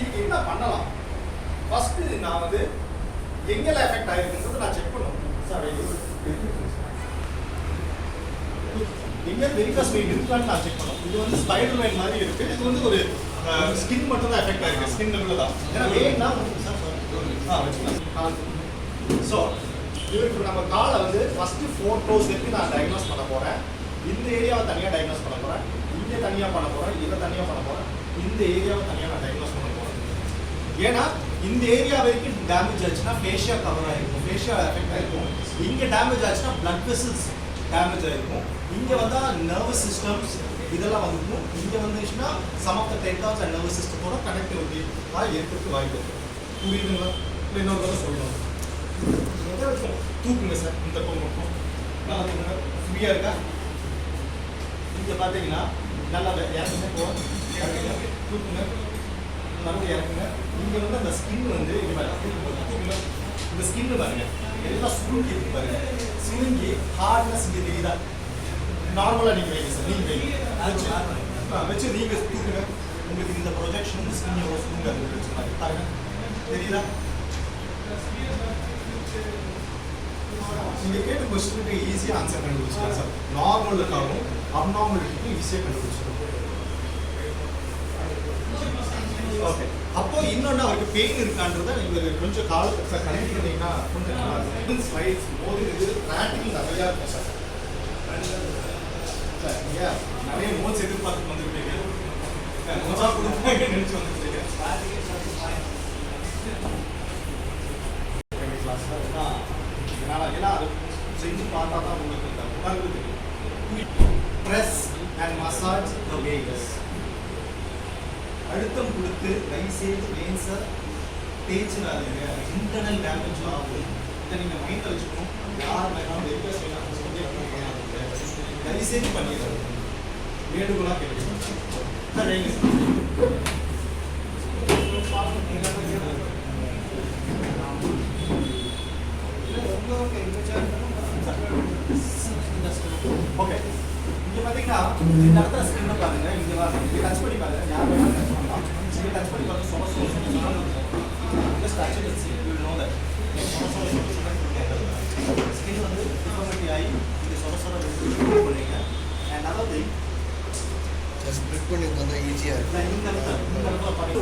இதுக்கு என்ன பண்ணலாம்? ஃபர்ஸ்ட் நான் வந்து எங்கெல்லாம் எஃபெக்ட் ஆயிருக்குன்றதை நான் செக் பண்ணுவேன். சார் எங்கே வெரிகாஸ் வெயின் இருக்கான்னு நான் செக் பண்ணுவேன். இது வந்து ஸ்பைடர் வெயின் மாதிரி இருக்கு. இது வந்து ஒரு ஸ்கின் மட்டும் தான் எஃபெக்ட் ஆயிருக்கு. ஸ்கின் லெவலில் தான். ஏன்னா வெயின்னா வச்சுக்கலாம். ஸோ இவருக்கு நம்ம காலை வந்து ஃபர்ஸ்ட் 4 toes வரைக்கும் நான் டயக்னோஸ் பண்ண போகிறேன். இந்த ஏரியாவை தனியாக டயக்னோஸ் பண்ண போகிறேன். இங்கே தனியாக பண்ண போகிறேன். இதை தனியாக பண்ண போகிறேன். இந்த ஏரியாவை தனியாக நான் டயக்னோஸ் பண்ண போகிறேன். ஏன்னா இந்த ஏரியா வரைக்கும் டேமேஜ் ஆச்சுன்னா ஃபேஷியா கவர் ஆகிருக்கும், ஃபேஷியா எஃபெக்ட் ஆகிருக்கும். இங்கே டேமேஜ் ஆச்சுன்னா பிளட் வெசல்ஸ் டேமேஜ் ஆகிருக்கும். இங்கே வந்தால் நர்வஸ் சிஸ்டம்ஸ் இதெல்லாம் வந்துருக்கும். இங்கே வந்துச்சுன்னா some of the tendons and nervous சிஸ்டத்தோட கனெக்டிவிட்டி இருக்கிறதுக்கு வாய்ப்பு இருக்குது. புரியுதுங்களா? இல்லை இன்னொரு தடவை சொல்லணும். தூக்குங்க சார். இந்த பக்கம் நல்லா தூக்குங்க. ஃப்ரீயாக இருக்கா? இங்கே பார்த்தீங்கன்னா நல்லா இறக்குங்க. தூக்குங்க. மறுபடியும் இறக்குங்க. இங்கே வந்து அந்த ஸ்கின் வந்து தூக்குங்க. இந்த ஸ்கின்னு பாருங்க எல்லாம் சுருங்கி இருக்கு பாருங்க. சுருங்கி ஹார்ட்னஸ் இங்கே தெரியுதா? நார்மலாக நீங்கள் வைங்க சார். நீங்கள் வைங்க வச்சு நீங்கள் தூக்குங்க. உங்களுக்கு இந்த ப்ரொஜெக்ஷன் ஸ்கின் எவ்வளோ சுருங்க இருக்கு பாருங்க. தெரியுதா? நீங்கள் கேட்ட கொஸ்டினுக்கு ஈஸியாக ஆன்சர் கண்டுபிடிச்சிக்கலாம் சார். நார்மல் இருக்காலும் அப்நார்மலிட்டிக்கும் ஈஸியாக கண்டுபிடிச்சிருக்கோம். ஓகே. அப்போ இன்னொன்று அவருக்கு பெயின் இருக்கான்றதை நீங்கள் கொஞ்சம் காலத்தை கனெக்ட் பண்ணிங்கன்னா கொஞ்சம் நல்லா இருக்கும். ஸ்லைட்ஸ் போது இது ப்ராக்டிக்கல் நிறையா இருக்கும் சார். சார் நீங்கள் நிறைய நோட்ஸ் எதிர்பார்த்து வந்துருக்கீங்க. நோட்ஸாக கொடுத்தாங்க நினச்சி வந்துருக்கீங்க. ஏன்னா அது செஞ்சு பார்த்தா தான் உங்களுக்கு இந்த உணர்வு தெரியும். Press and massage the Vegas. அழுத்தம் கொடுத்து தயவுசெய்து வெயின்ஸை தேய்ச்சிடாதீங்க. இன்டர்னல் டேமேஜ் ஆகும். இதை நீங்கள் மைண்டில் வச்சுக்கணும். யார் வேணாலும் வெரிகாஸ் தயவுசெய்து பண்ணிடுறது வேண்டுகோளாக கேட்கணும் சார். வைங்க சார். ஓகே. இங்கே பார்த்தீங்கன்னா இந்த இடத்துல ஸ்கின்னை பாருங்க. இங்கே இங்கே டச் பண்ணி பாருங்க. யார் வேணாலும் டச் பண்ணலாம். இங்கே டச் பண்ணி பாருங்க. சொல சொல just actually you know that skin வந்து டிஃபார்மிட்டி ஆகி இங்கே சொல சொல பண்ணுறீங்க. அண்ட் அதர் திங் ஸ்ப்ளிட் பண்ணி வந்தால் ஈஸியாக இருக்கும். இந்த இடத்துல பார்த்து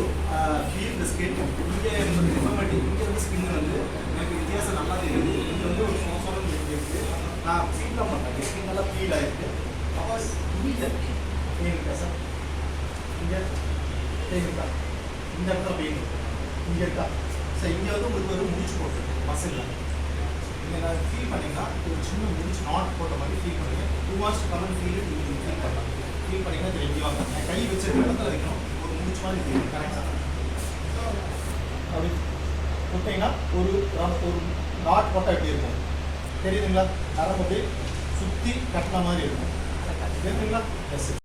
ஃபீல் த ஸ்கின். இங்கே டிஃபார்மிட்டி இங்கே வந்து ஸ்கின் வந்து எனக்கு வித்தியாசம் நல்லா தெரியுது. இங்கே வந்து ஒரு சொல சொல இருக்குது. நான் ஃபீல்லாம் பண்ணுறேன். ஸ்கின் நல்லா ஃபீல் ஆகிருக்கு. அப்போ இங்கே பெயின் இருக்கா சார்? இங்கே பெயின் இருக்கா? இந்த இடத்துல பெயின் இருக்கு. இங்கே இருக்கா சார்? இங்கே வந்து உங்களுக்கு ஒரு முடிச்சு போட்டுருக்கு மசிலில். இங்கே நான் ஃபீல் பண்ணிங்கன்னா ஒரு சின்ன முடிச்சு நாட் போட்ட மாதிரி ஃபீல் பண்ணுங்க. 2 hours கமெண்ட் ஃபீல் நீங்கள் ஃபீல் பண்ணலாம். ஃபீல் பண்ணிங்கன்னா தெரியும். வாங்க கை வச்சிருக்க இடத்துல வைக்கணும். ஒரு முடிச்சு மாதிரி தெரியும். கரெக்டாக அப்படி போட்டிங்கன்னா ஒரு நாட் போட்டால் எப்படி இருக்கும் தெரியுதுங்களா? நரம்பு அப்படியே சுற்றி கட்டின மாதிரி இருக்கும். தெரியுதுங்களா? எஸ்.